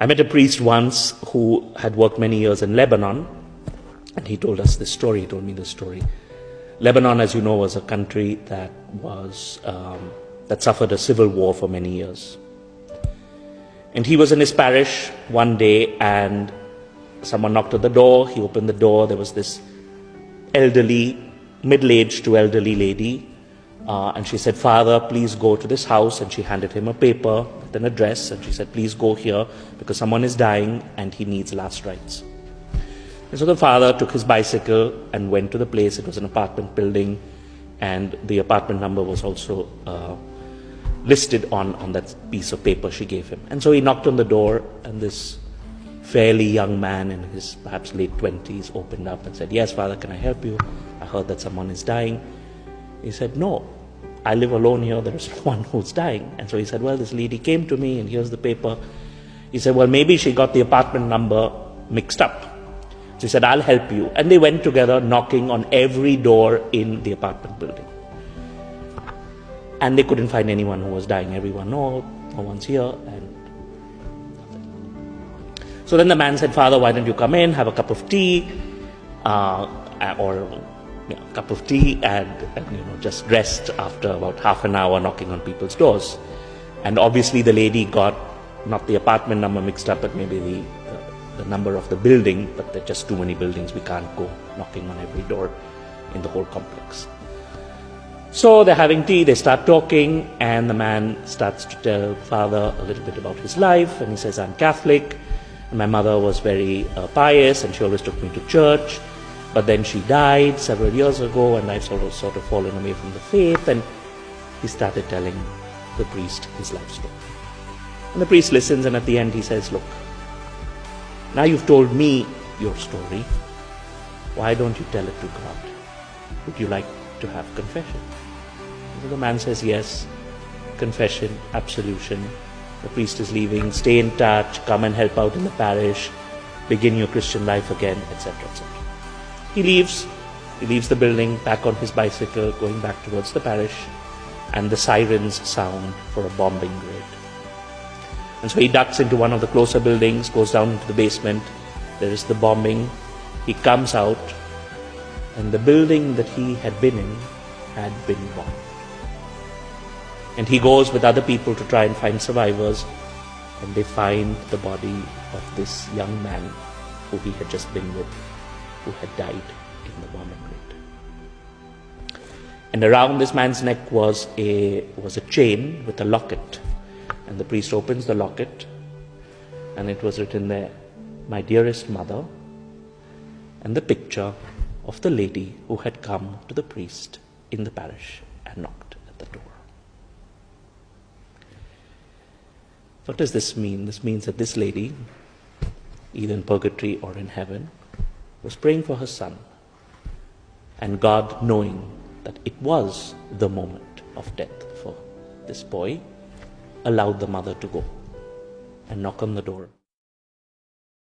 I met a priest once who had worked many years in Lebanon, and he told us this story. He told me this story. Lebanon, as you know, was a country that suffered a civil war for many years. And he was in his parish one day, and someone knocked at the door. He opened the door. There was this elderly, middle-aged to elderly lady, and she said, "Father, please go to this house." And she handed him a paper with an address, and she said, "Please go here because someone is dying and he needs last rites." And so the father took his bicycle and went to the place. It was an apartment building, and the apartment number was also listed on that piece of paper she gave him. And so he knocked on the door, and this fairly young man in his perhaps late 20s opened up and said, "Yes, Father, can I help you? I heard that someone is dying." He said, "No, I live alone here. There is one who's dying." And so he said, "Well, this lady came to me, and here's the paper." He said, "Well, maybe she got the apartment number mixed up." So he said, "I'll help you." And they went together, knocking on every door in the apartment building. And they couldn't find anyone who was dying. Everyone, no one's here. And so then the man said, "Father, why don't you come in, have a cup of tea, and just rest after about half an hour knocking on people's doors." And obviously the lady got not the apartment number mixed up, but maybe the number of the building, but there are just too many buildings. We can't go knocking on every door in the whole complex. So they're having tea, they start talking, and the man starts to tell Father a little bit about his life, and he says, "I'm Catholic, and my mother was very pious, and she always took me to church, but then she died several years ago, and I've sort of fallen away from the faith." And he started telling the priest his life story. And the priest listens, and at the end he says, "Look, now you've told me your story, why don't you tell it to God? Would you like to have confession?" So the man says, "Yes, confession, absolution. The priest is leaving, stay in touch, come and help out in the parish, begin your Christian life again, etc., etc." He leaves the building, back on his bicycle, going back towards the parish, and the sirens sound for a bombing raid. And so he ducks into one of the closer buildings, goes down into the basement. There is the bombing. He comes out, and the building that he had been in had been bombed. And he goes with other people to try and find survivors, and they find the body of this young man who he had just been with, who had died in the bombing raid. And around this man's neck was a chain with a locket. And the priest opens the locket, and it was written there, "My dearest mother," and the picture of the lady who had come to the priest in the parish and knocked at the door. What does this mean? This means that this lady, either in purgatory or in heaven, was praying for her son, and God, knowing that it was the moment of death for this boy, allowed the mother to go and knock on the door.